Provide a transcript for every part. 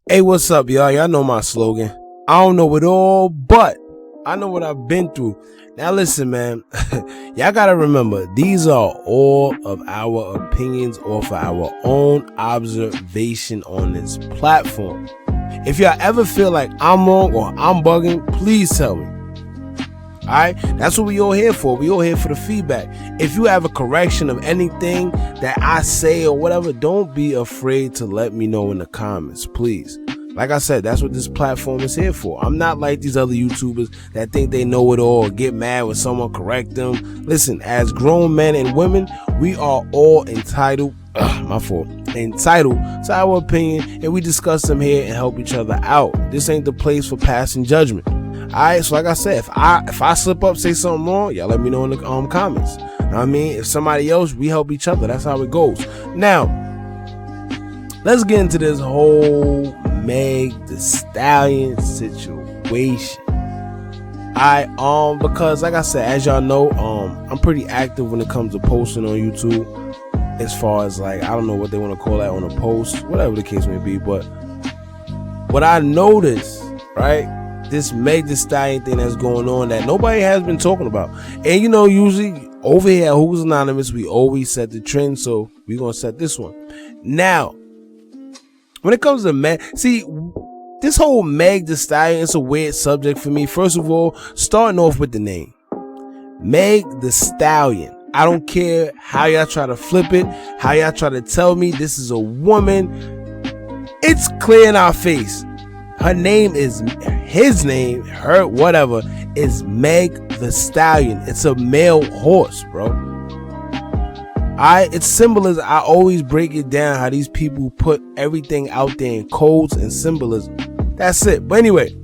Hey, what's up, y'all? Y'all know my slogan. I don't know it all, but I know what I've been through. Now listen, man. Y'all gotta remember, these are all of our opinions off of our own observation on this platform. If y'all ever feel like I'm wrong or I'm bugging, please tell me. Alright, that's what we all here for. We all here for the feedback. If you have a correction of anything that I say or whatever, don't be afraid to let me know in the comments, please. Like I said, that's what this platform is here for. I'm not like these other YouTubers that think they know it all or get mad when someone correct them. Listen, as grown men and women, we are all entitled entitled to our opinion, and we discuss them here and help each other out. This ain't the place for passing judgment. Alright, so like I said, if I slip up, say something wrong, y'all let me know in the comments. You know what I mean? If somebody else, we help each other. That's how it goes. Now, let's get into this whole Meg The Stallion situation. Because like I said, as y'all know, I'm pretty active when it comes to posting on YouTube. As far as like, I don't know what they want to call that on a post, whatever the case may be. But what I noticed, right? This Meg The Stallion thing that's going on that nobody has been talking about. And you know, usually over here at Who's Anonymous, we always set the trend, so we're gonna set this one. Now, when it comes to Meg, see, this whole Meg The Stallion is a weird subject for me. First of all, starting off with the name. Meg The Stallion. I don't care how y'all try to flip it, how y'all try to tell me this is a woman. It's clear in our face. Her name is, his name, her, whatever, is Meg The Stallion. It's a male horse, bro. It's symbolism. I always break it down how these people put everything out there in codes and symbolism. That's it. But anyway,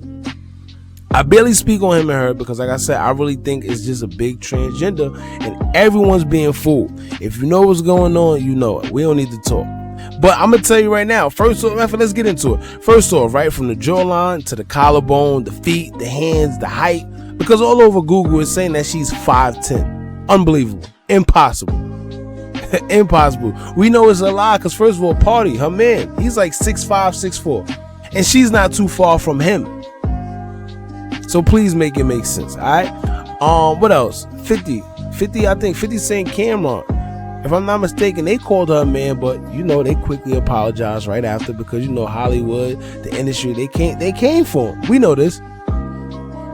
I barely speak on him and her because, like I said, I really think it's just a big transgender and everyone's being fooled. If you know what's going on, you know it. We don't need to talk. But I'm gonna tell you right now, first off, let's get into it. First off, right, from the jawline to the collarbone, the feet, the hands, the height, because all over Google is saying that she's 5'10". Unbelievable. Impossible. Impossible. We know it's a lie because, first of all, Party, her man, he's like 6'5", 6'4", and she's not too far from him. So please make it make sense, all right? What else? 50, I think 50 Cent Cameron. If I'm not mistaken, they called her a man, but you know they quickly apologized right after because you know Hollywood, the industry, they came for him. We know this.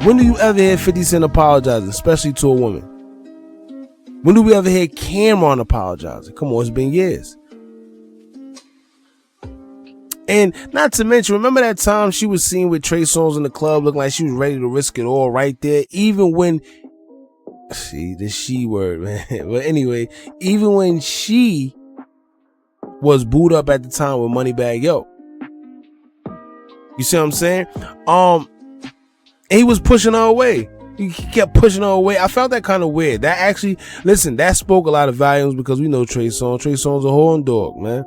When do you ever hear 50 Cent apologizing, especially to a woman? When do we ever hear Cameron apologizing? Come on, it's been years. And not to mention, remember that time she was seen with Trey Songz in the club looking like she was ready to risk it all right there, even when, see, the she word, man. But anyway, even when she was booed up at the time with Moneybagg Yo. You see what I'm saying? He was pushing her away. He kept pushing her away. I felt that kind of weird. That actually, listen, that spoke a lot of volumes because we know Trey Songz. Trey Songz a horn dog, man.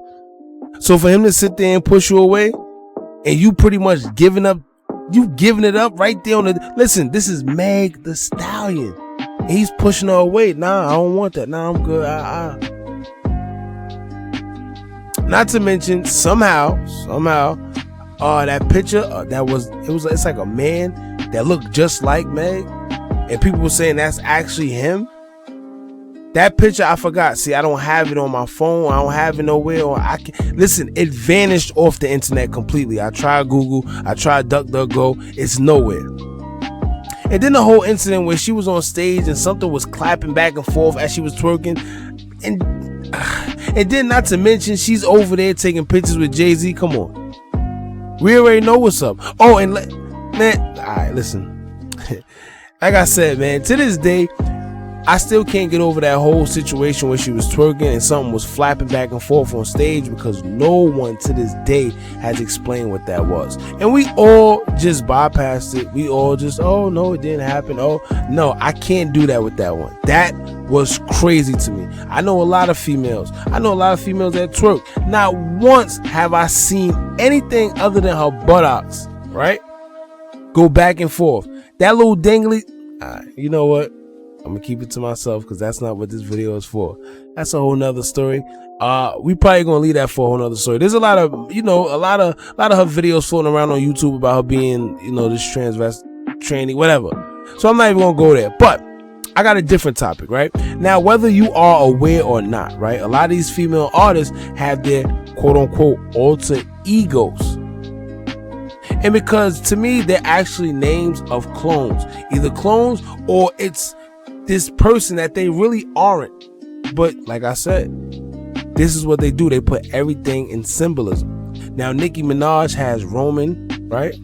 So for him to sit there and push you away, and you pretty much giving up, you giving it up right there on the, listen, this is Meg The Stallion. He's pushing her away. Nah, I don't want that. Nah, I'm good. Not to mention, somehow, that picture it's like a man that looked just like Meg, and people were saying that's actually him. That picture, I forgot. See, I don't have it on my phone. I don't have it nowhere. Or listen, it vanished off the internet completely. I tried Google. I tried DuckDuckGo. It's nowhere. And then the whole incident where she was on stage and something was clapping back and forth as she was twerking. And then not to mention, she's over there taking pictures with Jay-Z. Come on. We already know what's up. Oh, and man, all right, listen. Like I said, man, to this day, I still can't get over that whole situation where she was twerking and something was flapping back and forth on stage because no one to this day has explained what that was. And we all just bypassed it. We all just, oh no, it didn't happen. Oh no, I can't do that with that one. That was crazy to me. I know a lot of females. that twerk. Not once have I seen anything other than her buttocks, right? Go back and forth. That little dangly, you know what? I'm gonna keep it to myself because that's not what this video is for. That's a whole nother story. We probably gonna leave that for a whole nother story. There's a lot of, a lot of her videos floating around on YouTube about her being, this tranny, whatever. So I'm not even gonna go there. But I got a different topic, right? Now, whether you are aware or not, right? A lot of these female artists have their quote unquote alter egos. And because to me, they're actually names of clones, either clones or it's this person that they really aren't. But like I said, this is what they do. They put everything in symbolism. Now, Nicki Minaj has Roman, right?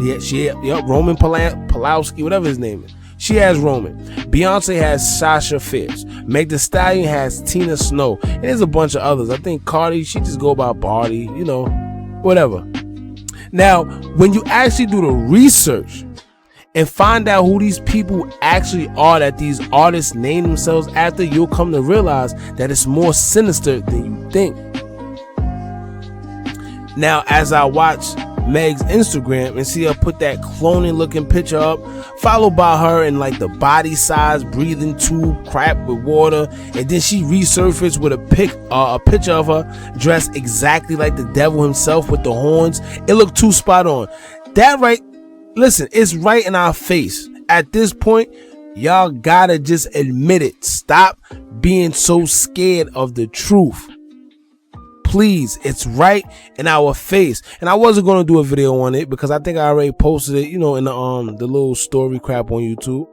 Yeah, Roman Pulowski, whatever his name is. She has Roman. Beyonce has Sasha Fierce. Meg The Stallion has Tina Snow. And there's a bunch of others. I think Cardi, she just go by Barty, whatever. Now, when you actually do the research and find out who these people actually are that these artists name themselves after, you'll come to realize that it's more sinister than you think. Now, as I watch Meg's Instagram and see her put that cloning looking picture up, followed by her in like the body size breathing tube crap with water, and then she resurfaced with a picture of her dressed exactly like the devil himself with the horns. It looked too spot on. That right, listen, it's right in our face. At this point, y'all gotta just admit it. Stop being so scared of the truth. Please, it's right in our face. And I wasn't going to do a video on it because I think I already posted it, in the little story crap on YouTube.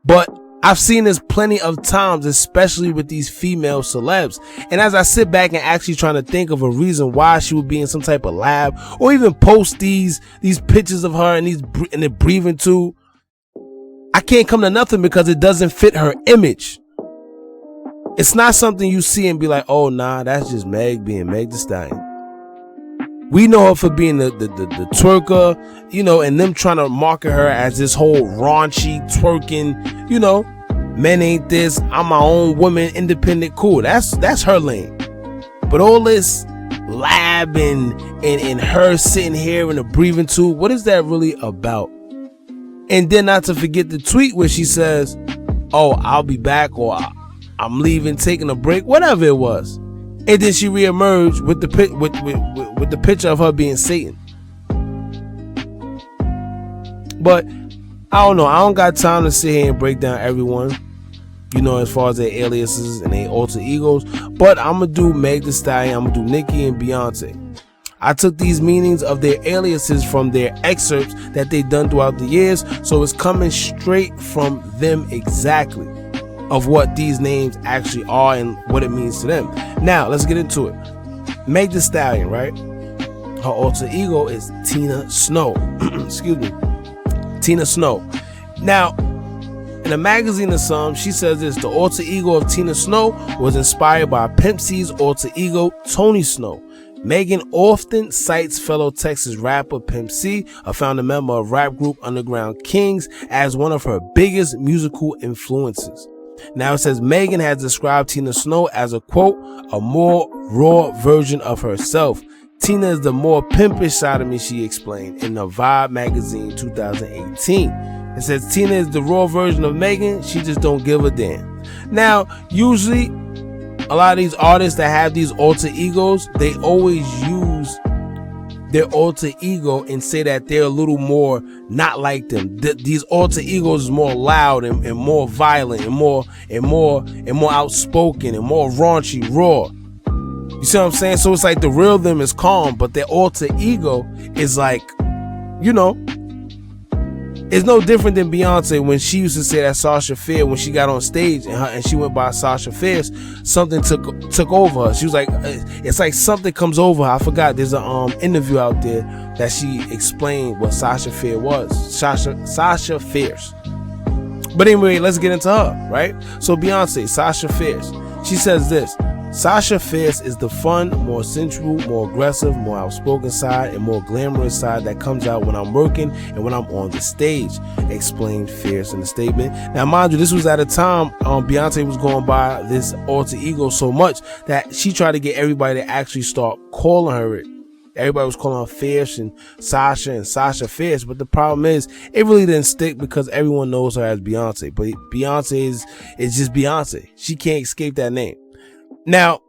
But I've seen this plenty of times, especially with these female celebs. And as I sit back and actually trying to think of a reason why she would be in some type of lab or even post these pictures of her in the breathing tube, I can't come to nothing because it doesn't fit her image. It's not something you see and be like, oh, nah, that's just Meg being Meg The Stallion. We know her for being the twerker, and them trying to market her as this whole raunchy, twerking, men ain't this, I'm my own woman, independent, cool. That's her lane. But all this lab and her sitting here in a breathing tube, what is that really about? And then not to forget the tweet where she says, oh, I'll be back, or I'm leaving, taking a break, whatever it was. And then she reemerged with the picture of her being Satan. But I don't know. I don't got time to sit here and break down everyone, as far as their aliases and their alter egos. But I'm going to do Meg The Stallion. I'm going to do Nicki and Beyonce. I took these meanings of their aliases from their excerpts that they've done throughout the years. So it's coming straight from them exactly, of what these names actually are and what it means to them. Now, let's get into it. Meg The Stallion, right? Her alter ego is Tina Snow. Excuse me. Tina Snow. Now, in a magazine or something, she says this: the alter ego of Tina Snow was inspired by Pimp C's alter ego, Tony Snow. Megan often cites fellow Texas rapper Pimp C, a founding member of rap group Underground Kings, as one of her biggest musical influences. Now, it says Megan has described Tina Snow as a, quote, a more raw version of herself. Tina is the more pimpish side of me, she explained in the Vibe magazine 2018. It says Tina is the raw version of Megan. She just don't give a damn. Now, usually a lot of these artists that have these alter egos, they always use their alter ego and say that they're a little more not like them. These alter egos is more loud and more violent and more outspoken and more raunchy, raw. You see what I'm saying? So it's like the real them is calm, but their alter ego is like, it's no different than Beyonce when she used to say that Sasha Fierce, when she got on stage and she went by Sasha Fierce, something took over her. She was like, it's like something comes over her. I forgot. There's an interview out there that she explained what Sasha Fierce was. Sasha Fierce. But anyway, let's get into her, right? So Beyonce, Sasha Fierce. She says this: Sasha Fierce is the fun, more sensual, more aggressive, more outspoken side and more glamorous side that comes out when I'm working and when I'm on the stage, explained Fierce in the statement. Now, mind you, this was at a time Beyonce was going by this alter ego so much that she tried to get everybody to actually start calling her it. Everybody was calling her Fierce and Sasha Fierce, but the problem is it really didn't stick because everyone knows her as Beyonce. But Beyonce is just Beyonce. She can't escape that name. Now,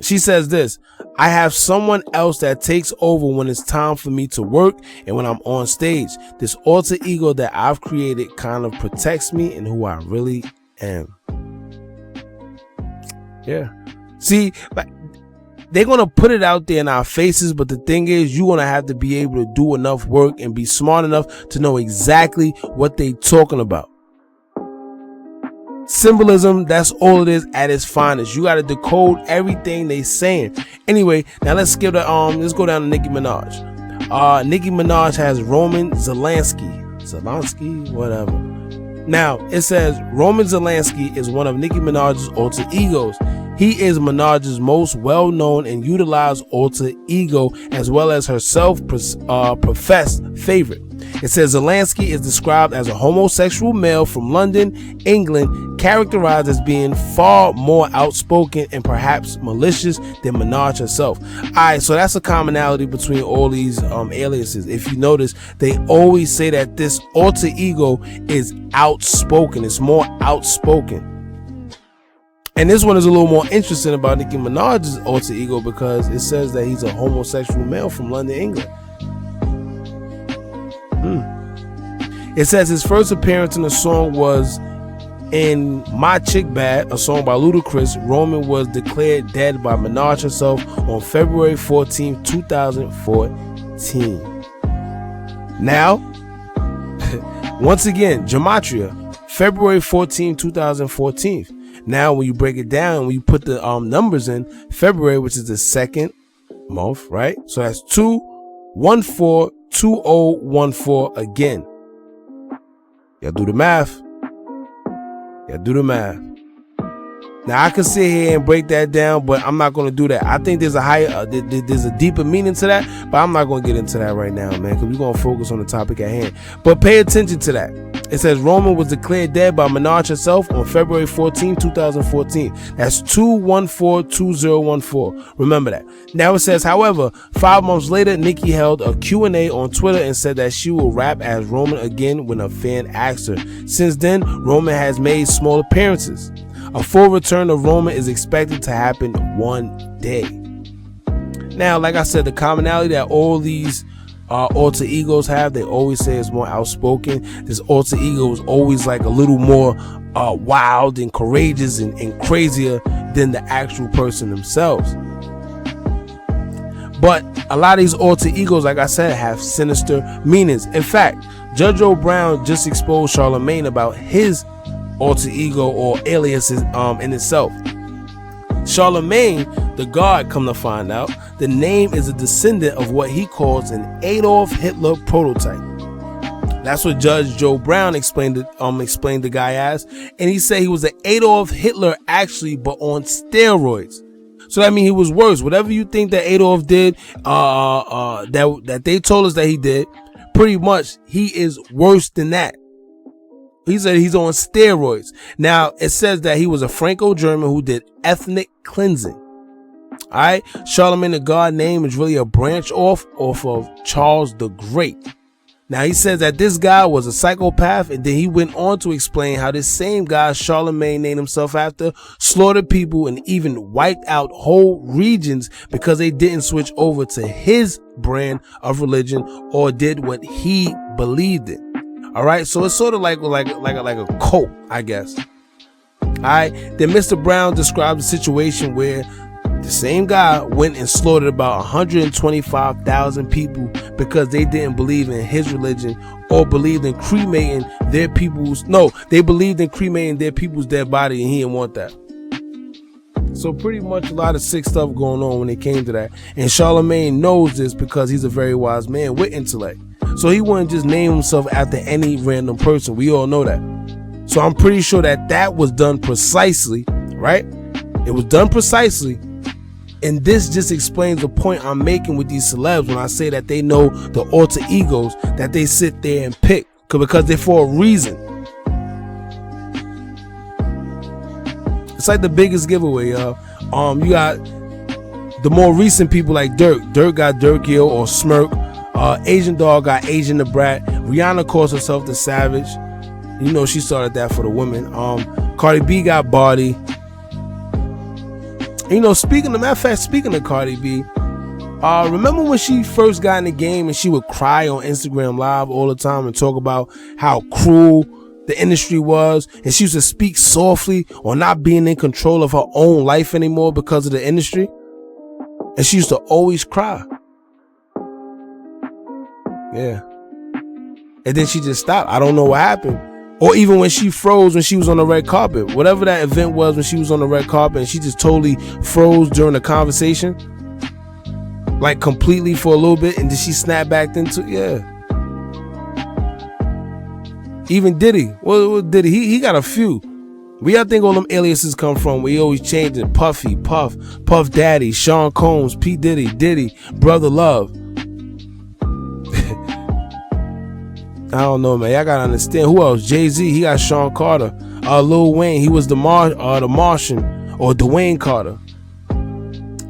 she says this: I have someone else that takes over when it's time for me to work and when I'm on stage. This alter ego that I've created kind of protects me and who I really am. Yeah. See, like, they're going to put it out there in our faces, but the thing is, you're going to have to be able to do enough work and be smart enough to know exactly what they're talking about. Symbolism, that's all it is at its finest. You got to decode everything they saying. Anyway, now let's go down to Nicki Minaj. Nicki Minaj has Roman Zelensky, whatever. Now, it says Roman Zelensky is one of Nicki Minaj's alter egos. He is Minaj's most well-known and utilized alter ego, as well as her self-professed favorite. It says Zelensky is described as a homosexual male from London, England, characterized as being far more outspoken and perhaps malicious than Minaj herself. Alright, so that's a commonality between all these aliases. If you notice, they always say that this alter ego is outspoken. It's more outspoken. And this one is a little more interesting about Nicki Minaj's alter ego because it says that he's a homosexual male from London, England. It says his first appearance in the song was in My Chick Bad, a song by Ludacris. Roman was declared dead by Minaj herself on February 14, 2014. Now, once again, Gematria, February 14, 2014. Now, when you break it down, when you put the numbers in, February, which is the second month, right? So that's 2142014 again. Y'all do the math. Now I can sit here and break that down, but I'm not going to do that. I think there's a there's a deeper meaning to that, but I'm not going to get into that right now, man, because we're going to focus on the topic at hand. But pay attention to that. It says Roman was declared dead by Minaj herself on February 14, 2014. That's 2142014. Remember that. Now it says, however, 5 months later, Nicki held a Q&A on Twitter and said that she will rap as Roman again when a fan asked her. Since then, Roman has made small appearances. A full return of Roman is expected to happen one day. Now, like I said, the commonality that all these alter egos have, they always say it's more outspoken. This alter ego is always like a little more wild and courageous and crazier than the actual person themselves. But a lot of these alter egos, like I said, have sinister meanings. In fact, Judge O'Brown just exposed Charlemagne about his alter ego or aliases in itself. Charlemagne, the God, come to find out, the name is a descendant of what he calls an Adolf Hitler prototype. That's what Judge Joe Brown explained the guy as, and he said he was an Adolf Hitler actually, but on steroids. So that means he was worse. Whatever you think that Adolf did, that they told us that he did, pretty much he is worse than that. He said he's on steroids. Now, it says that he was a Franco-German who did ethnic cleansing. All right. Charlemagne the God name is really a branch off of Charles the Great. Now, he says that this guy was a psychopath, and then he went on to explain how this same guy Charlemagne named himself after slaughtered people and even wiped out whole regions because they didn't switch over to his brand of religion or did what he believed in. All right, so it's sort of like a cult, I guess. All right, then Mr. Brown described a situation where the same guy went and slaughtered about 125,000 people because they didn't believe in his religion or believed in cremating their people's. No, they believed in cremating their people's dead body, and he didn't want that. So pretty much a lot of sick stuff going on when it came to that. And Charlemagne knows this because he's a very wise man with intellect. So he wouldn't just name himself after any random person. We all know that. So I'm pretty sure that was done precisely, right? It was done precisely. And this just explains the point I'm making with these celebs when I say that they know the alter egos that they sit there and pick because they're for a reason. It's like the biggest giveaway, y'all. You got the more recent people like Dirk got Dirk Hill or Smirk. Asian Dog got Asian the Brat. Rihanna calls herself the Savage. You know, she started that for the women. Cardi B got Barty. You know, speaking of Cardi B, remember when she first got in the game and she would cry on Instagram Live all the time and talk about how cruel the industry was, and she used to speak softly or not being in control of her own life anymore because of the industry, and she used to always cry. Yeah. And then she just stopped. I don't know what happened. Or even when she froze when she was on the red carpet. Whatever that event was when she was on the red carpet and she just totally froze during the conversation. Like completely for a little bit, and then she snapped back into, yeah. Even Diddy. What Diddy? He got a few. Where y'all think all them aliases come from? We always changing. Puffy, Puff Daddy, Sean Combs, P. Diddy, Brother Love. I don't know, man. Y'all gotta understand. Who else? Jay-Z, he got Sean Carter. Lil Wayne, he was the Martian, or Dwayne Carter.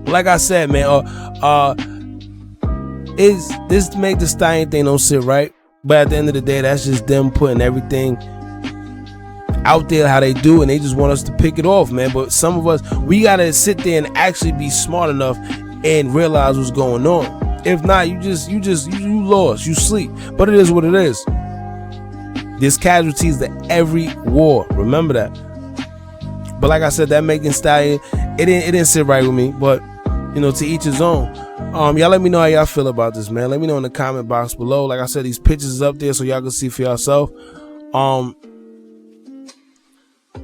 Like I said, man, is this Meg The Stallion thing don't sit right? But at the end of the day, that's just them putting everything out there how they do, and they just want us to pick it off, man. But some of us, we gotta sit there and actually be smart enough and realize what's going on. If not, you lost, you sleep. But it is what it is. There's casualties to every war. Remember that. But like I said, that Meg The Stallion, it didn't sit right with me. But you know, to each his own. Y'all let me know how y'all feel about this, man. Let me know in the comment box below. Like I said, these pictures is up there so y'all can see for yourself.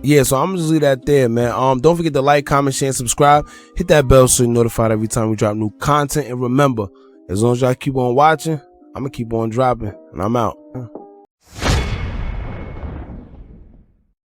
Yeah, so I'm just leave that there, man. Don't forget to like, comment, share, and subscribe. Hit that bell so you're notified every time we drop new content. And remember, as long as y'all keep on watching, I'm gonna keep on dropping. And I'm out.